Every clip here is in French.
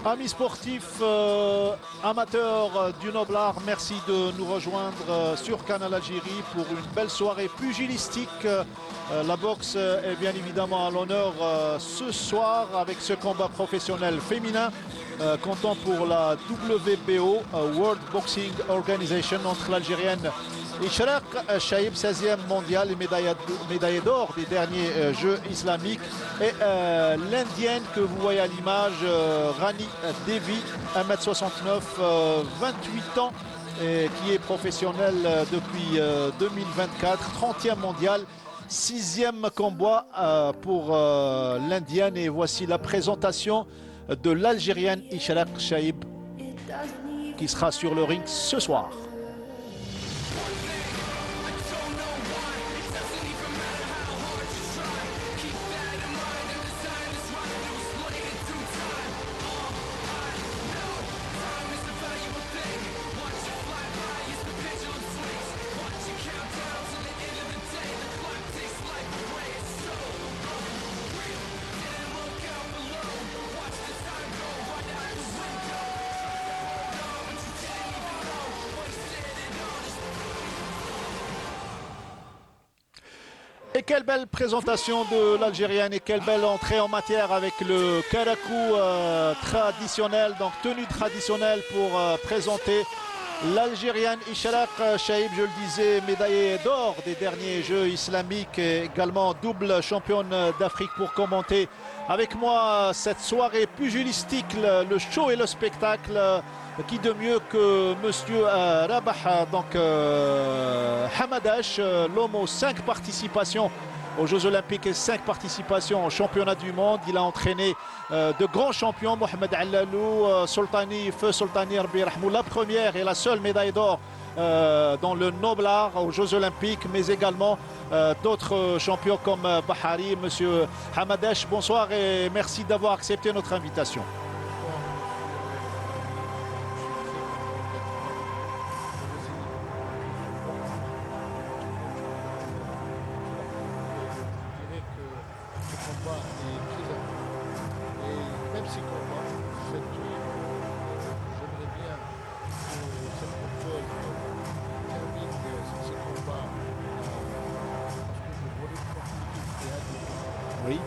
Amis sportifs, amateurs du noble art, merci de nous rejoindre sur Canal Algérie pour une belle soirée pugilistique. La boxe est bien évidemment à l'honneur ce soir avec ce combat professionnel féminin. Comptant pour la WBO, World Boxing Organization, entre l'Algérienne Ishraq Chaïb, 16e mondial et médaillée d'or des derniers Jeux islamiques, et l'Indienne que vous voyez à l'image, Rani Devi, 1m69, 28 ans, et qui est professionnelle depuis 2024, 30e mondial, 6e combat pour l'Indienne. Et voici la présentation de l'Algérienne Ishraq Chaïb qui sera sur le ring ce soir. Et quelle belle présentation de l'Algérienne et quelle belle entrée en matière avec le karakou traditionnel, donc tenue traditionnelle pour présenter l'Algérienne Ishraq Chaïb, je le disais, médaillée d'or des derniers Jeux islamiques et également double championne d'Afrique, pour commenter avec moi cette soirée pugilistique, le show et le spectacle. Qui de mieux que monsieur Rabah, donc Hamadash, l'homme aux 5 participations aux Jeux Olympiques et 5 participations au championnat du monde. Il a entraîné de grands champions, Mohamed Allalou, Sultani, Feu Sultani Rabbi Rahmou, la première et la seule médaille d'or dans le noble art aux Jeux Olympiques, mais également d'autres champions comme Bahari. Monsieur Hamadash, bonsoir et merci d'avoir accepté notre invitation. Oui.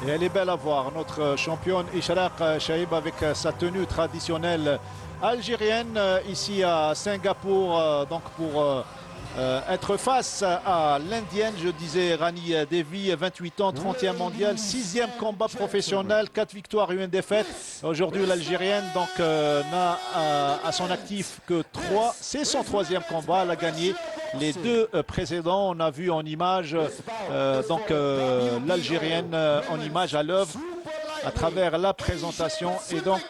Et elle est belle à voir, notre championne Ishraq Chaïb avec sa tenue traditionnelle algérienne ici à Singapour, donc pour être face à l'Indienne, je disais, Rani Devi, 28 ans, 30e mondial, 6e combat professionnel, 4 victoires et 1 défaite. Aujourd'hui, l'Algérienne donc n'a à son actif que 3. C'est son 3e combat. Elle a gagné les 2 précédents. On a vu en image l'Algérienne en image à l'œuvre à travers la présentation, et donc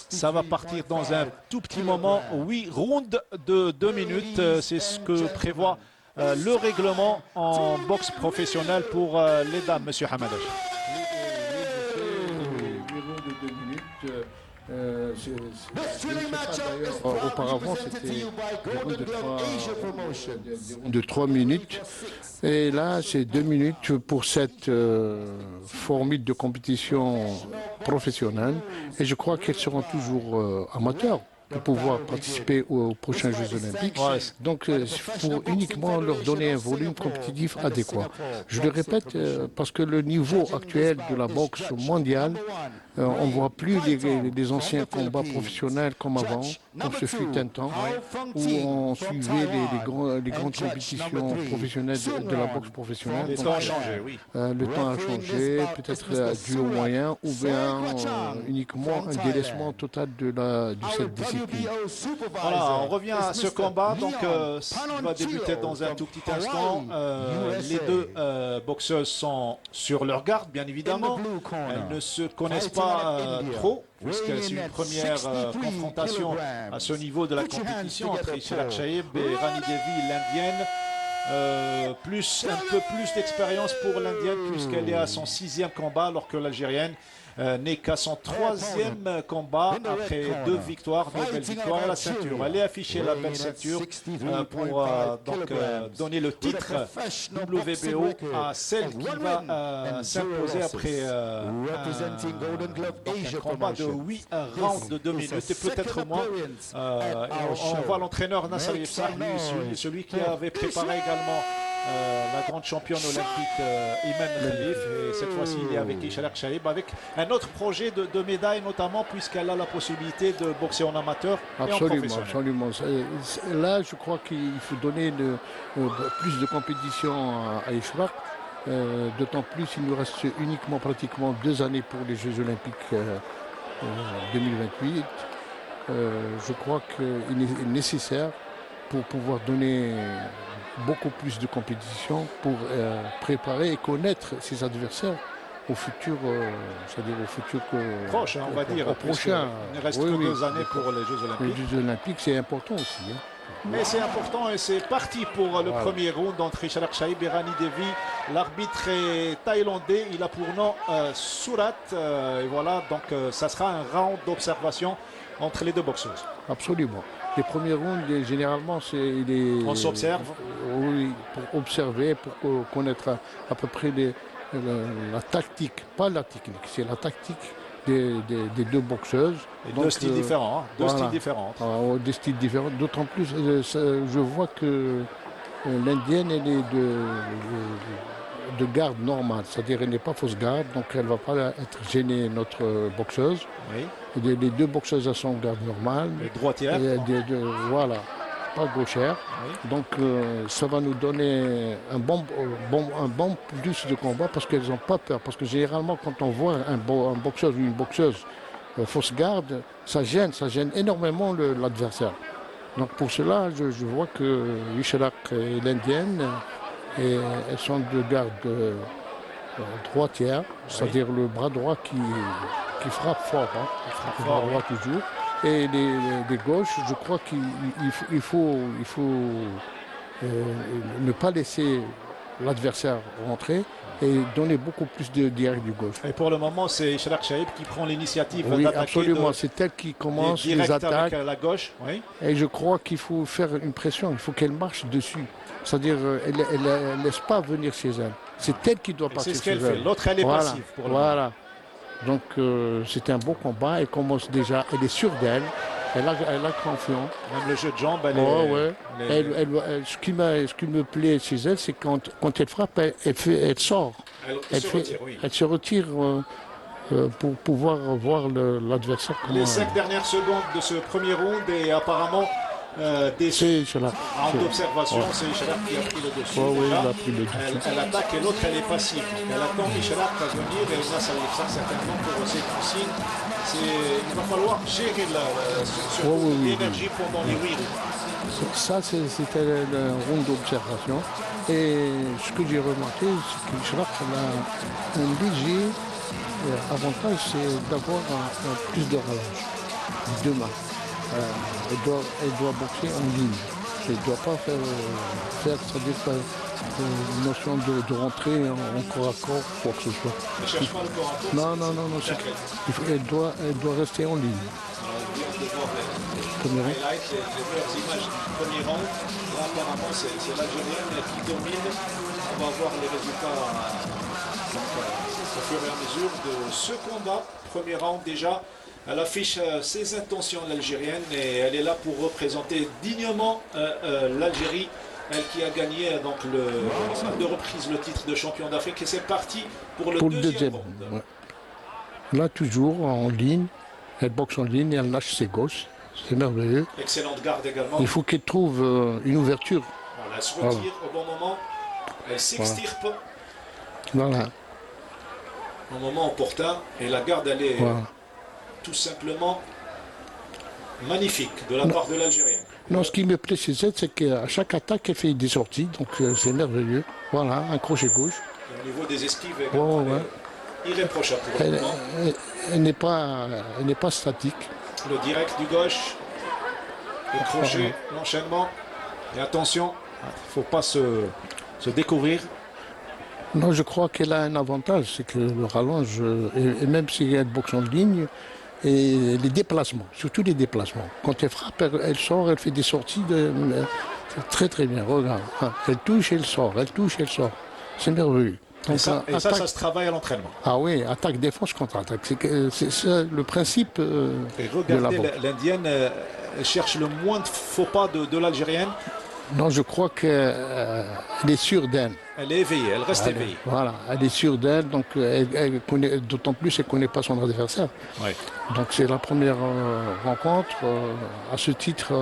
ça va partir dans un tout petit moment. 8 rounds de 2 minutes, c'est ce que prévoit le règlement en boxe professionnelle pour les dames, monsieur Hamadash. Auparavant, c'était de 3 minutes. Et là, c'est 2 minutes pour cette formule de compétition professionnelle. Et je crois qu'elles seront toujours amateurs pour pouvoir participer aux prochains Jeux Olympiques. Donc, pour uniquement leur donner un volume compétitif adéquat. Je le répète, parce que le niveau actuel de la boxe mondiale, on ne voit plus les anciens combats professionnels comme avant, comme ce fut un temps, où on suivait les grandes compétitions professionnelles de la boxe professionnelle. Le temps a changé, oui. Le temps a changé, peut-être dû aux moyens, ou bien uniquement un délaissement total de cette discipline. Voilà, on revient à ce combat, donc ça va débuter dans un tout petit instant. Les 2 boxeuses sont sur leur garde, bien évidemment. Elles ne se connaissent pas trop, puisque c'est une première confrontation à ce niveau de la compétition entre Ishraq Chaïb et Rani Devi, l'Indienne. un peu plus d'expérience pour l'Indienne puisqu'elle est à son 6e combat alors que l'Algérienne n'est qu'à son 3e combat après 2 victoires, 2 belles victoires et la ceinture. Elle est affichée la belle ceinture pour donner le titre WBO à celle qui va s'imposer après un combat de 8 rounds de 2 minutes et peut-être moins. On voit l'entraîneur Nasser Yefsar, celui qui avait préparé également la grande championne olympique Iman Khalif, et cette fois-ci il est avec Ishalak Shaib avec un autre projet de médaille notamment puisqu'elle a la possibilité de boxer en amateur et en professionnel. Absolument. Là je crois qu'il faut donner plus de compétition à Ishalak, d'autant plus il nous reste uniquement pratiquement 2 années pour les Jeux Olympiques 2028. Je crois qu'il est nécessaire pour pouvoir donner beaucoup plus de compétition pour préparer et connaître ses adversaires au futur, c'est-à-dire au futur proche, on va dire, prochain. Il ne reste que 2 années pour les Jeux Olympiques. Les Jeux Olympiques, c'est important aussi. Hein. Mais c'est important et c'est parti pour le premier round entre Ishalak Shaib et Rani Devi. L'arbitre est thaïlandais, il a pour nom Surat. Et voilà, donc ça sera un round d'observation entre les 2 boxeuses. Absolument. Les premiers rounds, généralement, on s'observe. Oui, pour observer, pour connaître à peu près la tactique, pas la technique, c'est la tactique des 2 boxeuses. Et 2 styles différents. Hein, 2 styles différents. Des styles différents. D'autant plus, je vois que l'Indienne, elle est de garde normale, c'est-à-dire elle n'est pas fausse garde, donc elle ne va pas être gênée, notre boxeuse. Oui. Les 2 boxeuses elles sont en garde normale. Les droitières. Voilà, pas gauchères. Oui. Donc ça va nous donner un bon plus de combat parce qu'elles n'ont pas peur. Parce que généralement quand on voit un boxeur ou une boxeuse fausse garde, ça gêne énormément l'adversaire. Donc pour cela, je vois que Ishalak et l'Indienne, et elles sont de garde droitière, c'est-à-dire le bras droit qui frappe fort, hein. Le bras droit toujours. Et les gauches, je crois qu'il faut ne pas laisser l'adversaire rentrer et donner beaucoup plus de direct du gauche. Et pour le moment, c'est Ishalak Shaib qui prend l'initiative d'attaquer. Absolument, c'est elle qui commence les attaques. Avec la gauche, oui. Et je crois qu'il faut faire une pression, il faut qu'elle marche dessus. C'est-à-dire, elle ne laisse pas venir chez elle. C'est elle qui doit partir chez elle. C'est ce qu'elle fait. L'autre, elle est passive pour le moment. Donc, c'est un beau combat. Elle commence déjà, elle est sûre d'elle. Elle a confiance. Même le jeu de jambes, ce qui me plaît chez elle, c'est quand elle frappe, elle sort. Elle se retire pour pouvoir voir l'adversaire. Les 5 dernières secondes de ce premier round et apparemment en observation, c'est Ishalak qui a pris le dessus. Elle attaque et l'autre elle est passive. Elle attend Ishalak à venir et là ça va certainement pour ses consignes. Il va falloir gérer l'énergie pendant les 8 rounds. Ça c'était le round d'observation. Et ce que j'ai remarqué, c'est qu'Ishalak a un léger avantage, c'est d'avoir plus de relâche, de main. Elle doit boxer en ligne. Elle ne doit pas faire c'est-à-dire une notion de rentrer en corps à corps, quoi que ce soit. Ne cherche pas le corps à corps. Non. Elle doit rester en ligne. Les meilleures images du premier round. Là, apparemment, c'est l'Algérienne qui domine. On va voir les résultats au fur et à mesure de ce combat. Premier round déjà. Elle affiche ses intentions, l'Algérienne, et elle est là pour représenter dignement l'Algérie, elle qui a gagné donc à 2 reprises le titre de champion d'Afrique. Et c'est parti pour le deuxième round. Ouais. Là, toujours en ligne, elle boxe en ligne et elle lâche ses gauches. C'est merveilleux. Excellente garde également. Il faut qu'elle trouve une ouverture. Voilà, elle se retire au bon moment, elle s'extirpe. Voilà. Au moment opportun, et la garde, elle est tout simplement magnifique de la part de l'Algérienne. Non, ce qui me plaît chez elle, c'est qu'à chaque attaque, elle fait des sorties, donc c'est merveilleux. Voilà, un crochet gauche. Et au niveau des esquives, également, irréprochable pour le moment. Elle n'est pas statique. Le direct du gauche, le crochet, l'enchaînement. Et attention, Il ne faut pas se découvrir. Non, je crois qu'elle a un avantage, c'est que le rallonge, et même s'il y a une boxe en ligne, et les déplacements, surtout les déplacements. Quand elle frappe, elle sort, elle fait des sorties c'est très très bien, regarde. Hein. Elle touche, elle sort, elle touche, elle sort. C'est merveilleux. Et Donc, ça, ça se travaille à l'entraînement. Ah oui, attaque, défense, contre-attaque. C'est ça le principe Et de la regardez, boxe. l'Indienne cherche le moins de faux pas de l'Algérienne. Non, je crois qu'elle est sûre d'elle. Elle est éveillée, elle reste éveillée. Voilà, elle est sûre d'elle, donc elle connaît, d'autant plus elle ne connaît pas son adversaire. Ouais. Donc c'est la première rencontre. À ce titre,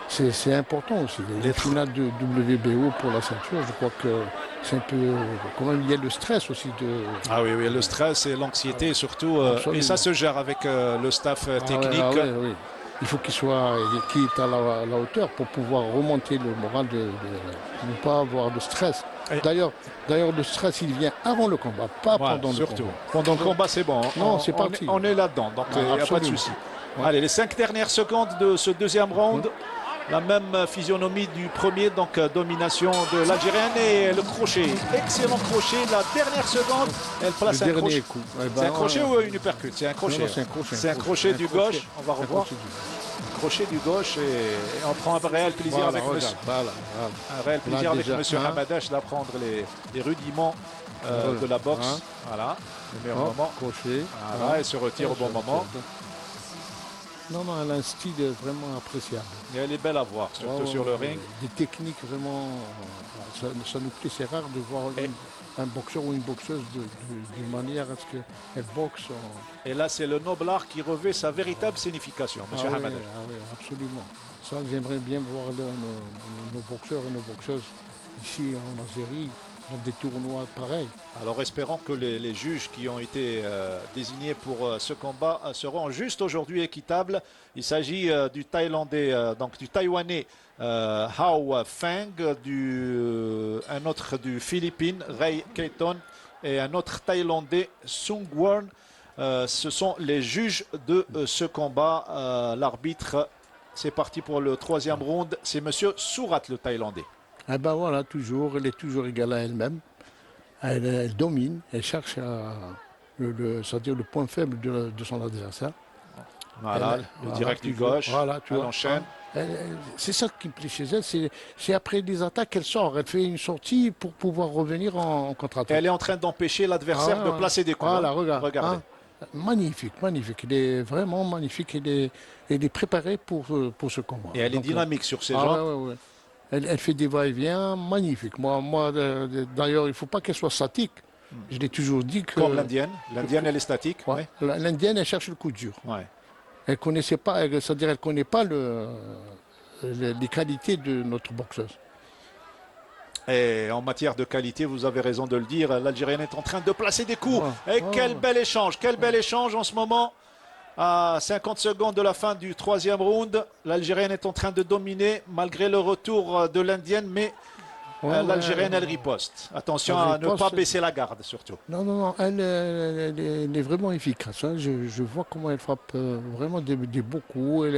c'est important aussi. Les finales de WBO pour la ceinture, je crois que c'est un peu... Quand même, il y a le stress aussi de... Ah oui, oui, le stress et l'anxiété surtout. Et ça se gère avec le staff technique. Oui. Il faut qu'il soit à la hauteur pour pouvoir remonter le moral de ne pas avoir de stress. D'ailleurs, le stress, il vient avant le combat, pas Voilà, pendant surtout. le combat. Pendant le combat, c'est bon. Non, c'est parti. On est là-dedans, donc il n'y a pas de absolument. souci. Ouais. Allez, les 5 dernières secondes de ce deuxième round. La même physionomie du premier, donc domination de l'Algérienne et le crochet. Excellent crochet. La dernière seconde, elle place un crochet. Coup. C'est un crochet ou une uppercut? C'est un crochet. Non, c'est un crochet. C'est un crochet du gauche. On va revoir. Crochet du gauche et on prend un réel plaisir avec monsieur. Un réel plaisir avec monsieur Hamadash d'apprendre les rudiments de la boxe. Voilà. Le meilleur moment. Crochet. Voilà, et se retire au bon moment. Non, elle a un style vraiment appréciable. Et elle est belle à voir, surtout sur le ring. Des techniques vraiment... Ça nous plaît, c'est rare de voir un boxeur ou une boxeuse d'une manière à ce qu'elle boxe. Et là, c'est le noble art qui revêt sa véritable signification, monsieur Hamadash. Oui, absolument. Ça, j'aimerais bien voir nos boxeurs et nos boxeuses ici en Algérie, dans des tournois pareils. Alors espérons que les juges qui ont été désignés pour ce combat seront juste aujourd'hui équitables. Il s'agit du Thaïlandais, donc du Taïwanais Hao Feng, un autre du Philippines, Ray Keaton, et un autre Thaïlandais, Sung Won. Ce sont les juges de ce combat. L'arbitre, c'est parti pour le troisième round. C'est monsieur Surat, le Thaïlandais. Eh ben voilà, elle est toujours égale à elle-même. Elle domine, elle cherche c'est-à-dire le point faible de son adversaire. Voilà, le direct du gauche, elle enchaîne. C'est ça qui me plaît chez elle, c'est après les attaques qu'elle sort. Elle fait une sortie pour pouvoir revenir en contre-attaque. Elle est en train d'empêcher l'adversaire de placer des coups. Voilà, regardez. Magnifique. Il est vraiment magnifique. Il est préparé pour ce combat. Et elle est dynamique sur ses jambes. Ouais. Elle fait des va-et-vient magnifiques. Moi, d'ailleurs, il ne faut pas qu'elle soit statique. Je l'ai toujours dit que... Comme l'Indienne. L'Indienne, elle est statique. Ouais. L'Indienne, elle cherche le coup dur. Ouais. Elle connaissait pas, c'est-à-dire elle connaît pas les qualités de notre boxeuse. Et en matière de qualité, vous avez raison de le dire, l'Algérienne est en train de placer des coups. Et quel bel échange en ce moment. À 50 secondes de la fin du troisième round, l'Algérienne est en train de dominer malgré le retour de l'Indienne, mais l'Algérienne, elle riposte. Attention à ne pas baisser la garde, surtout. Non, elle est vraiment efficace. Hein. Je vois comment elle frappe vraiment des beaux coups.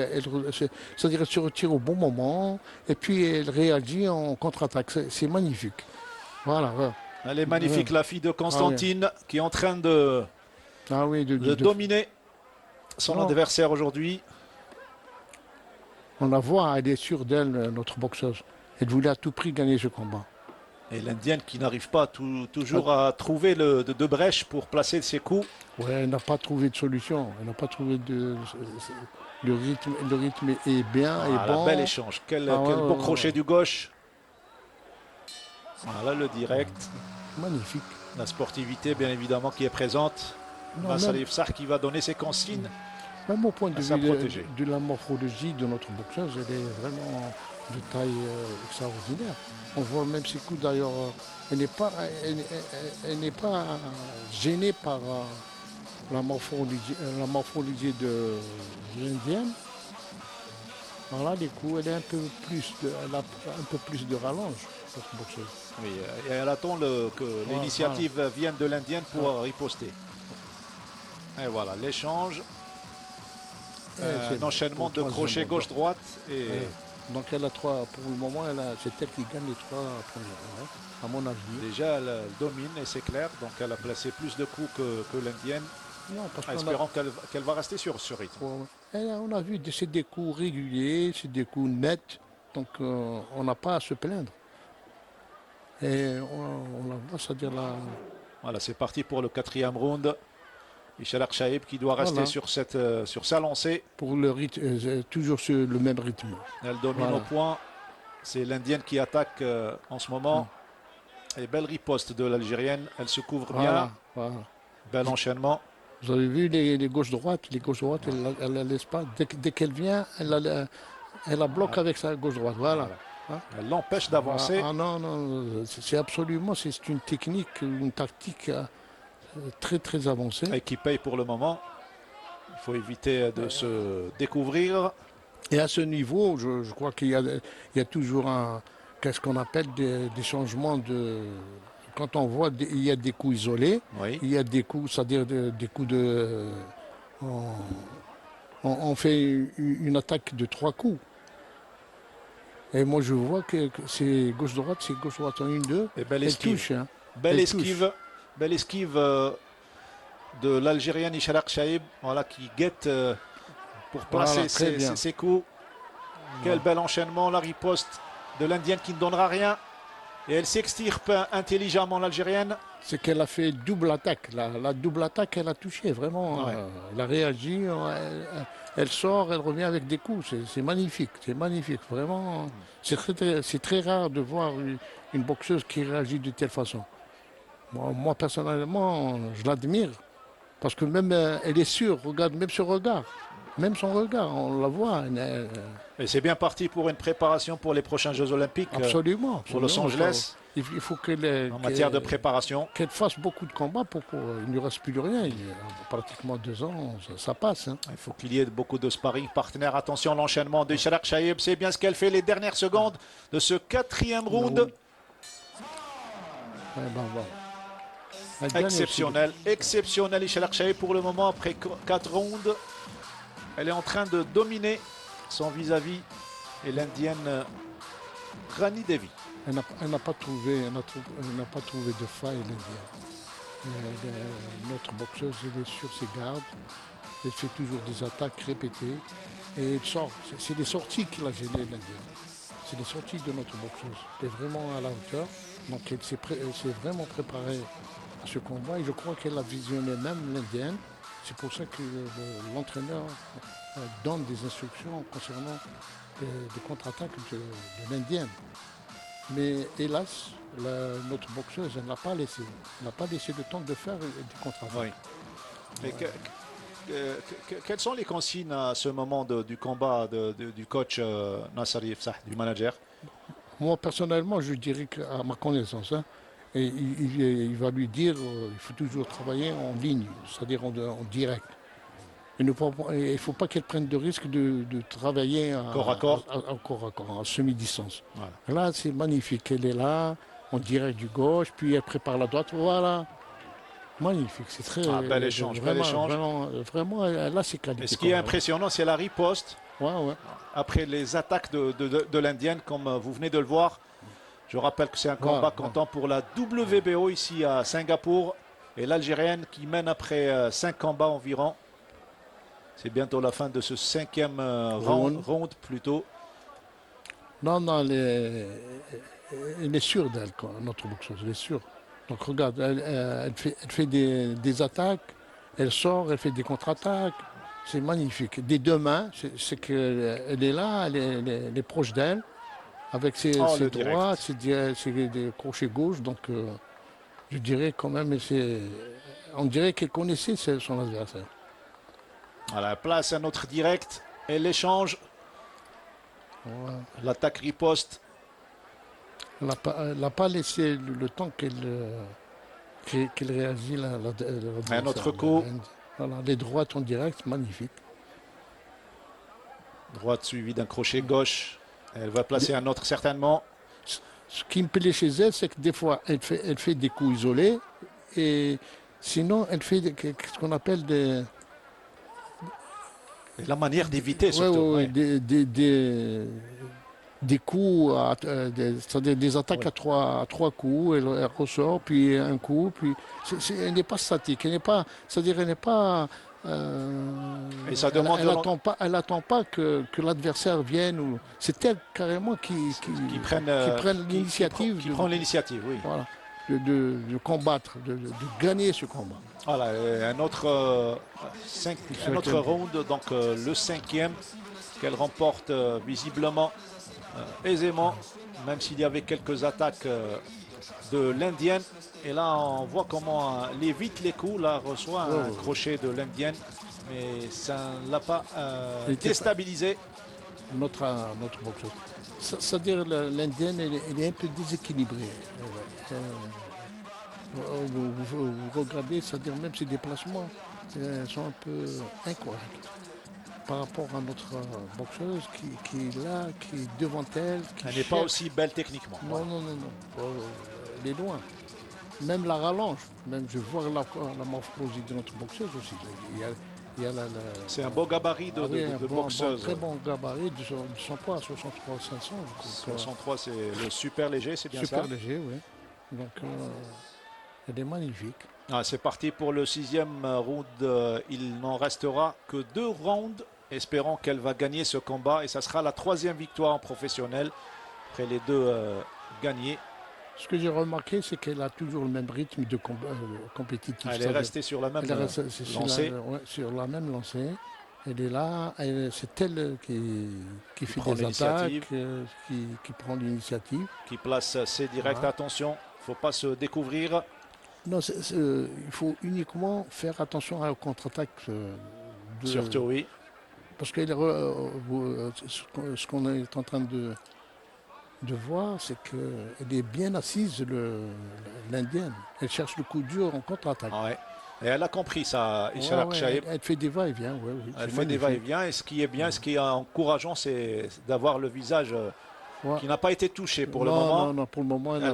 C'est-à-dire qu'elle se retire au bon moment et puis elle réagit en contre-attaque. C'est magnifique. Voilà. Elle est magnifique, la fille de Constantine, qui est en train de dominer son adversaire aujourd'hui. On la voit, elle est sûre d'elle, notre boxeuse. Elle voulait à tout prix gagner ce combat. Et l'Indienne qui n'arrive pas toujours à trouver de brèche pour placer ses coups. Oui, elle n'a pas trouvé de solution. Elle n'a pas trouvé le rythme est bien, est bon. Bel échange. Quel beau crochet du gauche. Voilà le direct. Magnifique. La sportivité, bien évidemment, qui est présente. Salif Sarr qui va donner ses consignes. Même au point de vue de la morphologie de notre boxeuse, elle est vraiment de taille extraordinaire. On voit même ses coups d'ailleurs. Elle n'est pas gênée par la morphologie de l'Indienne. Voilà, les coups, elle a un peu plus de rallonge, cette boxeuse. Oui, et elle attend que l'initiative vienne de l'Indienne pour riposter. Et voilà, l'échange. Un enchaînement de crochet gauche-droite. Et Donc elle a trois, pour le moment, c'est elle qui gagne les trois premiers, ouais, à mon avis. Déjà, elle domine et c'est clair. Donc, elle a placé plus de coups que l'Indienne, Non, parce qu'on espérant qu'elle va rester sur ce rythme. on a vu c'est des coups réguliers, c'est des coups nets, donc on n'a pas à se plaindre. Et on la voit, c'est-à-dire là, Voilà, c'est parti pour le 4e round. Michel Akshaïb qui doit rester voilà. sur sa lancée. Pour le rythme, toujours sur le même rythme. Elle domine Voilà. au point. C'est l'Indienne qui attaque en ce moment. Et belle riposte de l'Algérienne. Elle se couvre bien. Voilà, voilà. Bel enchaînement. Vous avez vu les gauches-droites? Les gauches-droites, elle la laisse pas. Dès qu'elle vient, elle la bloque avec sa gauche-droite. Voilà. Hein? Elle l'empêche d'avancer. Ah non, non, c'est absolument, c'est une technique, une tactique très très avancée. Et qui paye pour le moment. Il faut éviter de se découvrir. Et à ce niveau, je crois il y a toujours qu'est-ce qu'on appelle des changements de. Quand on voit, il y a des coups isolés, Oui. il y a des coups, c'est-à-dire des coups de. On fait une attaque de 3 coups. Et moi, je vois que c'est gauche-droite, c'est gauche-droite en 1-2. Et belle Elle esquive. touche. Hein. Belle Elle esquive. touche. Belle esquive de l'Algérienne Ishalak Chaïb. Voilà, qui guette pour placer ses coups. Quel bel enchaînement. La riposte de l'Indienne qui ne donnera rien. Et elle s'extirpe intelligemment, l'Algérienne. C'est qu'elle a fait double attaque. La double attaque, elle a touché, vraiment. Ouais. Elle a réagi, elle sort, elle revient avec des coups. C'est magnifique, vraiment. C'est très rare de voir une boxeuse qui réagit de telle façon. Moi personnellement, je l'admire. Parce que même, elle est sûre, regarde, même son regard, on la voit. Et c'est bien parti pour une préparation pour les prochains Jeux Olympiques. Absolument. Pour Los Angeles. Il faut en matière de préparation. Qu'elle fasse beaucoup de combats pour il ne reste plus rien. Pratiquement 2 ans, ça passe. Hein. Il faut qu'il y ait beaucoup de sparring partenaires. Attention, l'enchaînement de Ishalak Chaïb. C'est bien ce qu'elle fait les dernières secondes de ce 4e round. Exceptionnel. Exceptionnel, Ishalak Chaïb pour le moment. Après 4 rounds, elle est en train de dominer son vis-à-vis. Et l'Indienne Rani Devi. Elle n'a pas trouvé de faille, l'Indienne. Notre boxeuse, elle est sur ses gardes. Elle fait toujours des attaques répétées. Et elle sort. C'est les sorties qui l'a gêné, l'Indienne. C'est les sorties de notre boxeuse. Elle est vraiment à la hauteur. Donc elle s'est vraiment préparée à ce combat. Et je crois qu'elle a visionné même l'Indienne. C'est pour ça que l'entraîneur donne des instructions concernant des contre-attaques de l'Indienne. Mais hélas, notre boxeuse, elle n'a pas laissé. Elle n'a pas laissé le temps de faire des contre-attaques. Oui. Quelles sont les consignes à ce moment du combat du coach Nassar Yefsah, du manager? Moi, personnellement, je dirais qu'à ma connaissance, hein, et il va lui dire il faut toujours travailler en ligne, c'est-à-dire en direct. Il ne faut pas qu'elle prenne de risque de travailler corps à corps, en semi-distance. Voilà. Là, c'est magnifique. Elle est là, en direct du gauche, puis elle prépare la droite. Voilà. Magnifique. C'est très. Bel échange. Vraiment, là, c'est qualité. Et ce qui est impressionnant, c'est la riposte. Ouais. Après les attaques de l'Indienne, comme vous venez de le voir. Je rappelle que c'est un combat comptant pour la WBO ici à Singapour. Et l'Algérienne qui mène après 5 combats environ. C'est bientôt la fin de ce 5e round plutôt. Non, elle est sûre d'elle, notre boxeuse, elle est sûre. Donc regarde, elle fait des attaques, elle sort, elle fait des contre-attaques. C'est magnifique. Des 2 mains, c'est qu'elle est là, elle est proche d'elle, avec ses droits, ses des crochets gauche. Donc je dirais quand même, on dirait qu'elle connaissait son adversaire. Voilà, place à notre direct et l'échange. Ouais. L'attaque riposte. Elle n'a pas laissé le temps qu'elle réagisse. Un autre coup. Voilà, les droites en direct, magnifique. Droite suivie d'un crochet gauche. Elle va placer un autre certainement. Ce qui me plaît chez elle, c'est que des fois, elle fait des coups isolés. Et sinon, elle fait ce qu'on appelle des... La manière d'éviter surtout. Ouais. des coups, c'est-à-dire des attaques Oui. à trois coups, elle ressort, puis un coup, puis elle n'est pas statique, elle n'est pas, c'est-à-dire elle n'est pas, Et ça demande elle attend pas que l'adversaire vienne, c'est elle carrément qui prennent, qui prenne l'initiative qui prend l'initiative, oui. voilà, de combattre, de gagner ce combat. Voilà, un autre round, donc le cinquième, qu'elle remporte visiblement aisément, même s'il y avait quelques attaques de l'Indienne. Et là, on voit comment elle évite les coups. Là, reçoit Ouais, un ouais. crochet de l'Indienne, mais ça ne l'a pas Elle était pas- déstabilisé. notre boxeuse. C'est-à-dire l'indienne, elle est un peu déséquilibrée. Vous regardez, c'est-à-dire même ses déplacements, sont un peu incorrects par rapport à notre boxeuse qui est là, qui est devant elle, qui Elle n'est pas cherche. aussi belle techniquement. Non, non, non, non. Elle est loin. Même la rallonge, même je vois la morphologie de notre boxeuse aussi. Il y a C'est un beau gabarit ah oui, de boxeuse. très bon gabarit de son poids, 63 500. Donc, 63, c'est le super léger, c'est bien super ça. léger, oui. Donc, elle est magnifique. Ah, c'est parti pour le sixième round. Il n'en restera que 2 rounds. Espérons qu'elle va gagner ce combat. Et ça sera la 3e victoire en professionnel. Après les 2 gagnés. Ce que j'ai remarqué, c'est qu'elle a toujours le même rythme de compétitif. Elle est restée sur la même Elle est restée sur lancée. ouais, sur la même lancée. Elle est là, c'est elle qui fait prend des l'initiative. attaques, qui prend l'initiative. Qui place ses directs. Voilà. Attention, il ne faut pas se découvrir. Non, il faut uniquement faire attention à la contre-attaque. Surtout, oui. Parce que ce qu'on est en train de voir, c'est qu'elle est bien assise, l'indienne. Elle cherche le coup dur en contre-attaque. Ouais. Et elle a compris ça, Ouais, Ishalak ouais, Shaib. elle fait des va-et-vient. Ouais, oui, Elle c'est fait des magnifique. va-et-vient. Et ce qui est bien, ce qui est encourageant, c'est d'avoir le visage Ouais. qui n'a pas été touché pour le Non, moment. non, non, pour le moment, Elle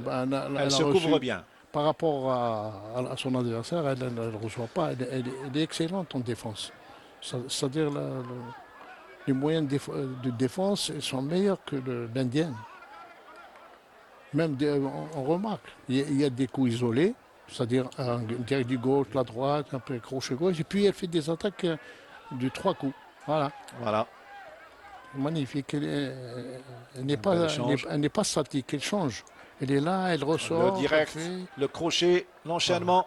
a se reçu, couvre bien. par rapport à son adversaire, elle ne reçoit pas. Elle est excellente en défense. C'est-à-dire les moyens de défense sont meilleurs que l'indienne. Même on remarque, il y a des coups isolés, c'est-à-dire un direct du gauche, la droite, un peu crochet gauche, et puis elle fait des attaques de 3 coups. Voilà, Voilà. magnifique. Elle n'est Bel échange. elle n'est pas statique, elle change. Elle est là, elle Le ressort, elle direct, fait. le crochet, l'enchaînement.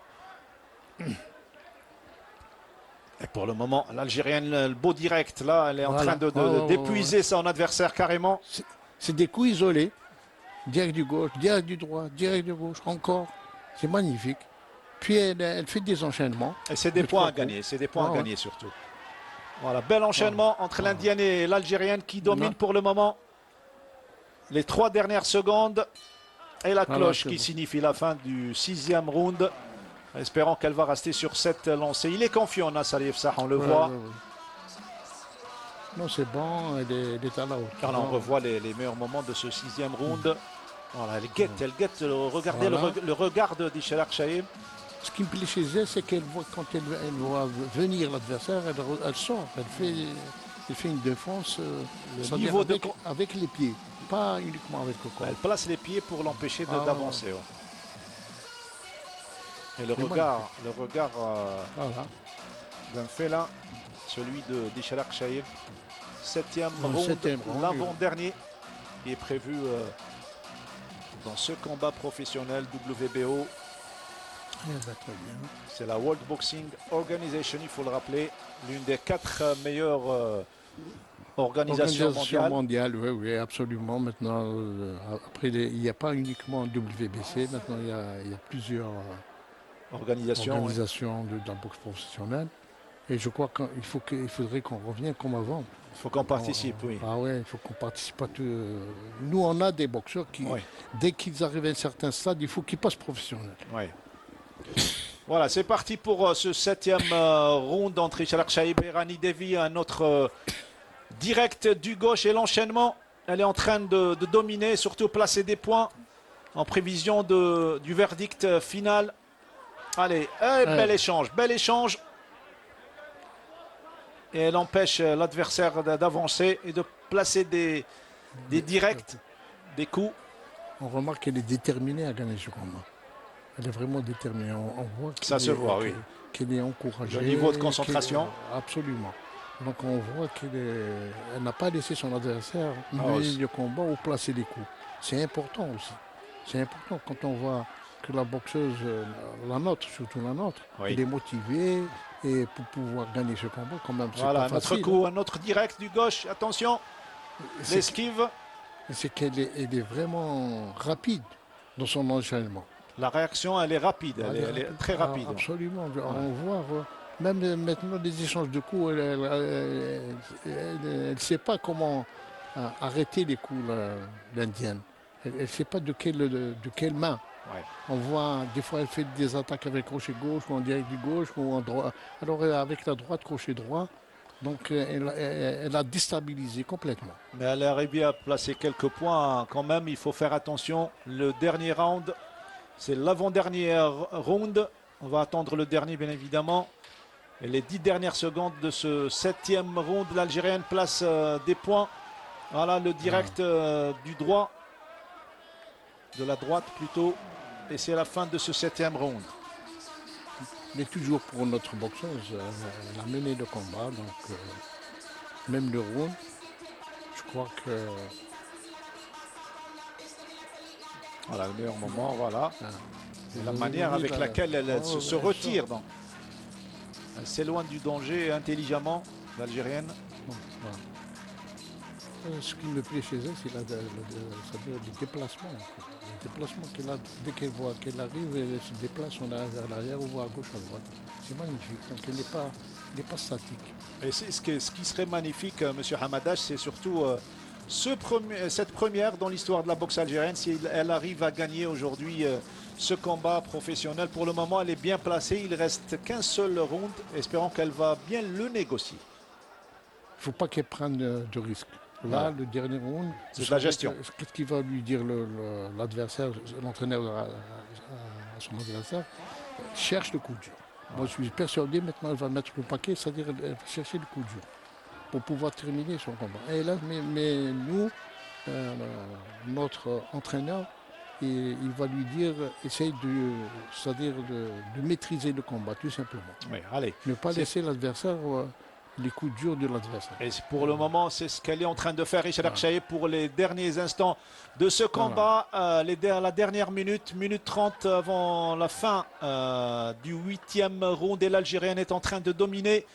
Et pour le moment, l'Algérienne, le beau direct, là, elle est en Voilà. train Ouais. d'épuiser son adversaire carrément. C'est des coups isolés, direct du gauche, direct du droit, direct du gauche, encore. C'est magnifique. Puis elle fait des enchaînements. Et c'est des de points à 3 coups. gagner. C'est des points à Ouais. gagner surtout. Voilà, bel enchaînement entre l'Indienne et l'Algérienne qui domine pour le moment. Les 3 dernières secondes. Et la Voilà, cloche c'est qui bon. signifie la fin du 6e round. Espérons qu'elle va rester sur cette lancée. Il est confiant, Nassar Sah, on le voit. Ouais. Non, c'est bon, elle est à la hauteur. Car là, on revoit les meilleurs moments de ce 6e round. Voilà, elle guette. Regardez Voilà. le regard d'Ishalak Shaib. Ce qui me plaît chez elle, c'est qu'elle voit quand elle voit venir l'adversaire, elle sort, elle fait une défense c'est-à-dire niveau de avec les pieds, pas uniquement avec le corps. Elle place les pieds pour l'empêcher d'avancer. Ouais. Et le C'est regard Voilà. d'un félin, celui d'Ishalak Shaib. 7e Le round, septième round, l'avant-dernier, qui est prévu dans ce combat professionnel WBO. Elle va très bien. C'est la World Boxing Organization, il faut le rappeler, l'une des 4 meilleures organisations mondiales. Oui, absolument. Maintenant, après, il n'y a pas uniquement WBC, maintenant il y a plusieurs Organisations. organisations de la boxe professionnelle. Et je crois qu'il faudrait qu'on revienne comme avant. Il faut qu'on participe, oui. Ah ouais, il faut qu'on participe à tout. Nous, on a des boxeurs qui, dès qu'ils arrivent à un certain stade, il faut qu'ils passent professionnels. Oui. Voilà, c'est parti pour ce 7e round entre Ishalak Shaib et Rani Devi. Un autre direct du gauche et l'enchaînement. Elle est en train de dominer, surtout placer des points en prévision du verdict final. Allez, bel échange. Et elle empêche l'adversaire d'avancer et de placer des des directs, des coups. On remarque qu'elle est déterminée à gagner ce combat. Elle est vraiment déterminée. On voit Ça se voit, oui. qu'elle est encouragée. Le niveau de concentration. Absolument. Donc on voit elle n'a pas laissé son adversaire mener le combat ou placer les coups. C'est important aussi. C'est important quand on voit que la boxeuse, la nôtre, surtout la nôtre, elle est motivée et pour pouvoir gagner ce combat, quand même, c'est voilà, pas facile. Notre coup, un autre direct du gauche. Attention, l'esquive. C'est qu'elle est vraiment rapide dans son enchaînement. La réaction, elle est rapide, elle est très rapide. Absolument. On voit même maintenant des échanges de coups, elle ne sait pas comment arrêter les coups, l'Indienne. Elle ne sait pas de quelle main. Ouais. On voit, des fois, elle fait des attaques avec crochet gauche ou en direct du gauche ou en droit. Alors, avec la droite, crochet droit. Donc, elle a déstabilisé complètement. Mais elle a réussi à placer quelques points quand même. Il faut faire attention. Le dernier round, c'est l'avant-dernière round. On va attendre le dernier, bien évidemment. Et les 10 dernières secondes de ce 7e round, l'Algérienne place des points. Voilà le direct du droit. De la droite plutôt. Et c'est la fin de ce 7e round. Mais toujours pour notre boxeuse, elle a mené le combat, donc même le round, je crois que... Voilà, le meilleur moment, voilà. C'est la manière avec laquelle elle se retire. Donc. Elle s'éloigne du danger intelligemment, l'Algérienne. Voilà. Ce qui me plaît chez elle, c'est le déplacement. Le déplacement qu'elle a, dès qu'elle voit qu'elle arrive, elle se déplace, on a vers l'arrière, on voit à gauche, à droite. C'est magnifique, donc elle n'est pas statique. Et ce qui serait magnifique, M. Hamadash, c'est surtout cette première dans l'histoire de la boxe algérienne, si elle arrive à gagner aujourd'hui ce combat professionnel. Pour le moment, elle est bien placée, il ne reste qu'un seul round, espérons qu'elle va bien le négocier. Il ne faut pas qu'elle prenne de risques. Là, le dernier round, c'est la gestion. Qu'est-ce qu'il va lui dire l'adversaire, l'entraîneur à son adversaire? Cherche le coup dur. Moi, je suis persuadé, maintenant, elle va mettre le paquet, c'est-à-dire elle va chercher le coup dur pour pouvoir terminer son combat. Et là, mais nous, notre entraîneur, il va lui dire, essaye c'est-à-dire de maîtriser le combat, tout simplement. Oui, allez. Ne pas laisser l'adversaire... les coups durs de l'adversaire. Et pour le moment, c'est ce qu'elle est en train de faire, Richard Akshaï, pour les derniers instants de ce combat. La dernière minute 30 avant la fin du 8e round. Et l'Algérienne est en train de dominer.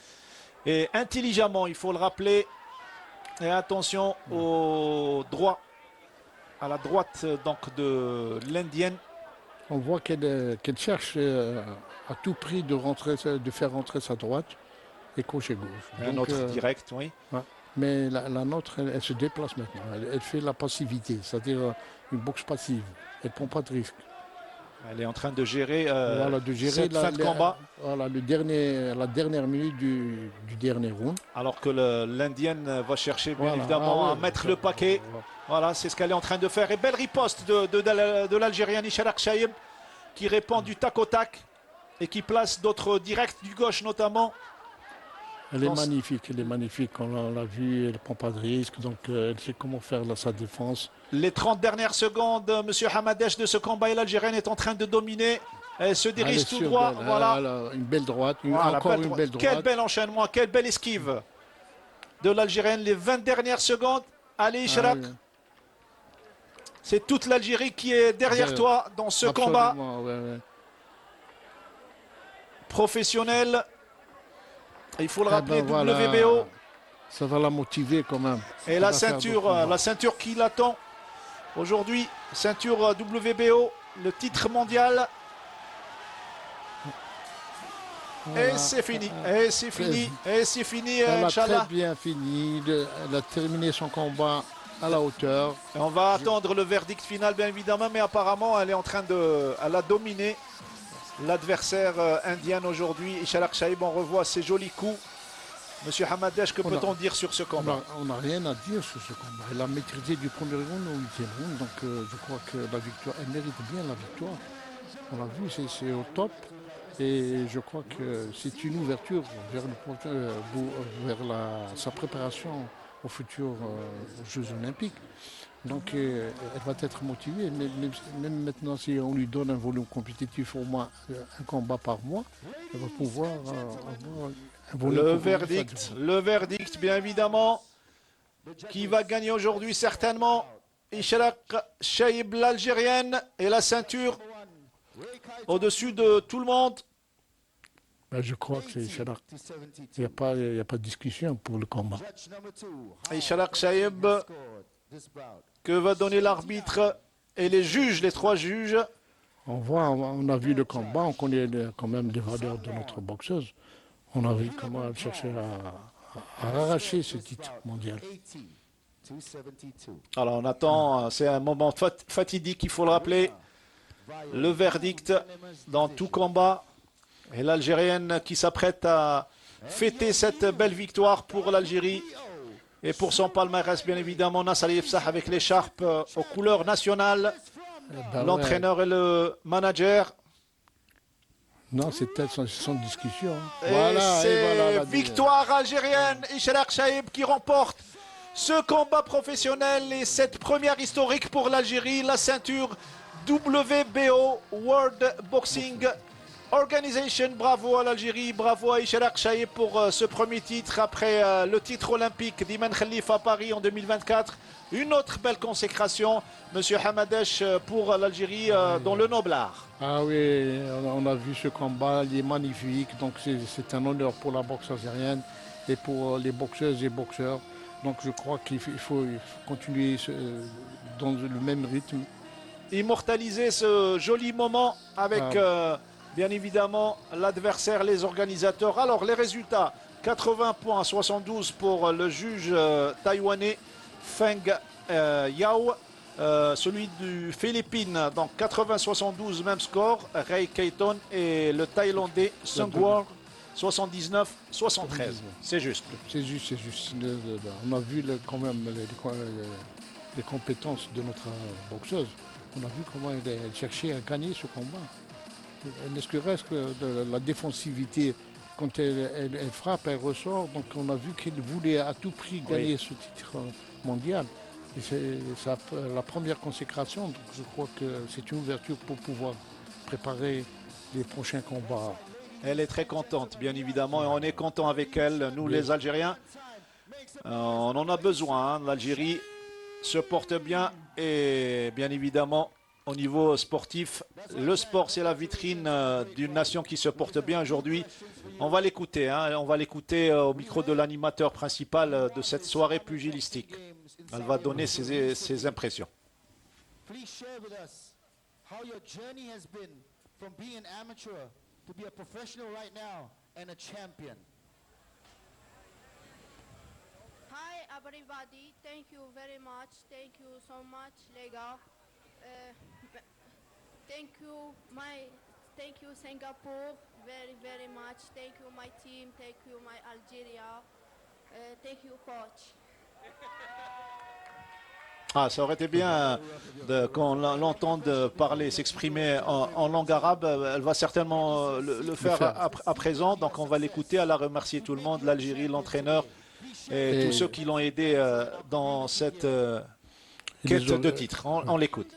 Et intelligemment, il faut le rappeler. Et attention au droit, à la droite donc de l'Indienne. On voit qu'elle cherche à tout prix de faire rentrer sa droite. Et crochet gauche. Un autre direct, oui. Ouais. Mais la nôtre, elle se déplace maintenant. Elle fait la passivité, c'est-à-dire une boxe passive. Elle ne prend pas de risque. Elle est en train de gérer, cette fin de combat. Voilà, la dernière minute du dernier round. Alors que l'Indienne va chercher, bien évidemment, à mettre le paquet. Voilà, c'est ce qu'elle est en train de faire. Et belle riposte de l'Algérienne Ishal Akshaïb, qui répond du tac au tac et qui place d'autres directs du gauche notamment. Elle est magnifique, on l'a vu, elle ne prend pas de risque, donc elle sait comment faire sa défense. Les 30 dernières secondes, M. Hamadesh, de ce combat, et l'Algérienne est en train de dominer. Elle se dirige tout droit, voilà. Une belle droite, encore une belle droite. Quel bel enchaînement, quelle belle esquive de l'Algérienne. Les 20 dernières secondes, allez Ishraq. C'est toute l'Algérie qui est derrière toi dans ce combat professionnel. Il faut le rappeler, WBO. Ça va la motiver quand même. Et la ceinture qui l'attend aujourd'hui, ceinture WBO, le titre mondial. Voilà. Et c'est fini, c'est fini, elle a Inch'Allah. Très bien fini, elle a terminé son combat à la hauteur. Et on va attendre le verdict final, bien évidemment, mais apparemment, elle est en train elle a dominé l'adversaire indienne aujourd'hui. Ishal Akshaïb, on revoit ses jolis coups. Monsieur Hamadesh, que peut-on dire sur ce combat? On n'a rien à dire sur ce combat. Elle a maîtrisé du premier round au 8e round, donc je crois que la victoire, elle mérite bien la victoire. On l'a vu, c'est au top. Et je crois que c'est une ouverture vers sa préparation aux futurs Jeux Olympiques. Donc elle va être motivée, même maintenant si on lui donne un volume compétitif au moins un combat par mois, elle va pouvoir avoir un volume compétitif. Le verdict, bien évidemment. Qui va gagner aujourd'hui certainement? Ishraq Chaïb, l'Algérienne, et la ceinture au-dessus de tout le monde. Ben, je crois que c'est Charak. Il n'y a pas de discussion pour le combat. Ishraq Chaïb, que va donner l'arbitre et les juges, les trois juges? On a vu le combat, on connaît quand même les valeurs de notre boxeuse. On a vu comment elle cherchait à arracher ce titre mondial. Alors on attend, c'est un moment fatidique, il faut le rappeler. Le verdict dans tout combat. Et l'Algérienne qui s'apprête à fêter cette belle victoire pour l'Algérie. Et pour son palmarès, bien évidemment, Nasser Yefsah avec l'écharpe aux couleurs nationales. L'entraîneur et le manager. Non, c'est peut-être sans discussion. Et Voilà, c'est victoire algérienne. Ishraq Chaïb qui remporte ce combat professionnel et cette première historique pour l'Algérie. La ceinture WBO, World Boxing Organization. Bravo à l'Algérie, bravo à Ishraq Chaïb pour ce premier titre après le titre olympique d'Iman Khalifa à Paris en 2024. Une autre belle consécration, Monsieur Hamadesh, pour l'Algérie dans le noblard. Ah oui, on a vu ce combat, il est magnifique. Donc c'est un honneur pour la boxe algérienne et pour les boxeuses et boxeurs. Donc je crois qu'il faut continuer dans le même rythme. Immortaliser ce joli moment avec bien évidemment l'adversaire, les organisateurs. Alors les résultats, 80 points, 72 pour le juge taïwanais Feng Yao. Celui du Philippines, donc 80-72, même score, Ray Keiton, et le Thaïlandais Sungwon, 79-73. C'est juste. C'est juste, c'est juste. On a vu quand même les compétences de notre boxeuse. On a vu comment elle cherchait à gagner ce combat. Ne serait-ce que de la défensivité, quand elle frappe, elle ressort. Donc on a vu qu'elle voulait à tout prix gagner ce titre mondial. Et c'est la première consécration. Donc je crois que c'est une ouverture pour pouvoir préparer les prochains combats. Elle est très contente, bien évidemment, et on est content avec elle, nous les Algériens. On en a besoin, hein. L'Algérie se porte bien et bien évidemment, au niveau sportif, le sport c'est la vitrine d'une nation qui se porte bien aujourd'hui. On va l'écouter, hein. On va l'écouter au micro de l'animateur principal de cette soirée pugilistique. Elle va donner ses impressions. Please share with us how your journey has been from being an amateur to be a professional right now and a champion. Hi everybody, thank you very much. Thank you so much, Lega. Thank you Singapore very much. Thank you my team. Thank you my Algeria. Thank you coach. Ah, ça aurait été bien qu'on l'entende parler, s'exprimer en langue arabe. Elle va certainement le faire à présent. Donc on va l'écouter. Elle a remercié tout le monde, l'Algérie, l'entraîneur et tous ceux qui l'ont aidé dans cette quête de titre. On l'écoute.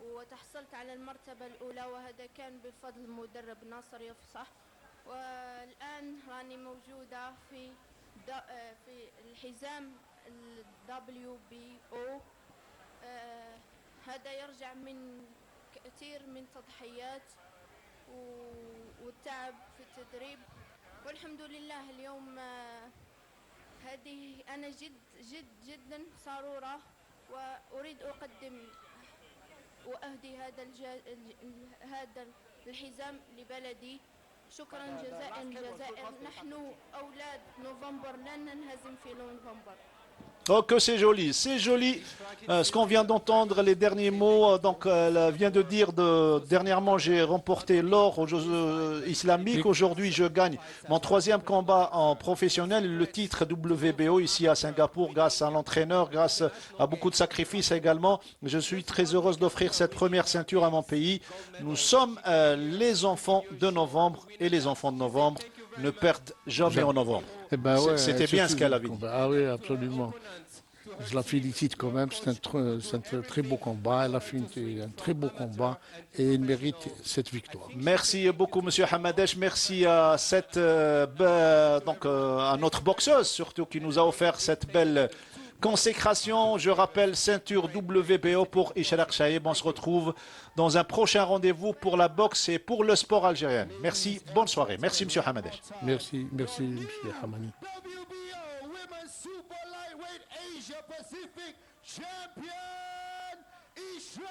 وتحصلت على المرتبة الأولى وهذا كان بفضل مدرب ناصر يفصح. والآن راني موجودة في الحزام ال WBO. هذا يرجع من كثير من تضحيات والتعب في التدريب والحمد لله اليوم هذه أنا جدا سرورة وأريد أقدم وأهدي هذا الحزام لبلدي. شكرا جزاء الجزائر. نحن أولاد نوفمبر لن ننهزم في نوفمبر. Oh que c'est joli Ce qu'on vient d'entendre, les derniers mots, donc elle vient de dire dernièrement j'ai remporté l'or aux Jeux islamiques. Aujourd'hui je gagne mon 3e combat en professionnel, le titre WBO ici à Singapour grâce à l'entraîneur, grâce à beaucoup de sacrifices également. Je suis très heureuse d'offrir cette première ceinture à mon pays. Nous sommes les enfants de novembre et les enfants de novembre ne perdent jamais en novembre. Eh ben ouais, C'était bien ce qu'elle a dit. Ah oui, absolument. Je la félicite quand même, c'est un très beau combat. Elle a fait un très beau combat et elle mérite cette victoire. Merci beaucoup, Monsieur Hamadesh. Merci à à notre boxeuse surtout qui nous a offert cette belle consécration. Je rappelle, ceinture WBO pour Ishraq Chaïb. On se retrouve dans un prochain rendez-vous pour la boxe et pour le sport algérien. Merci, bonne soirée. Merci, Monsieur Hamadesh. Merci, Monsieur Hamani. WBO Women's Super Lightweight Asia Pacific Champion, Ishraq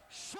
Shah.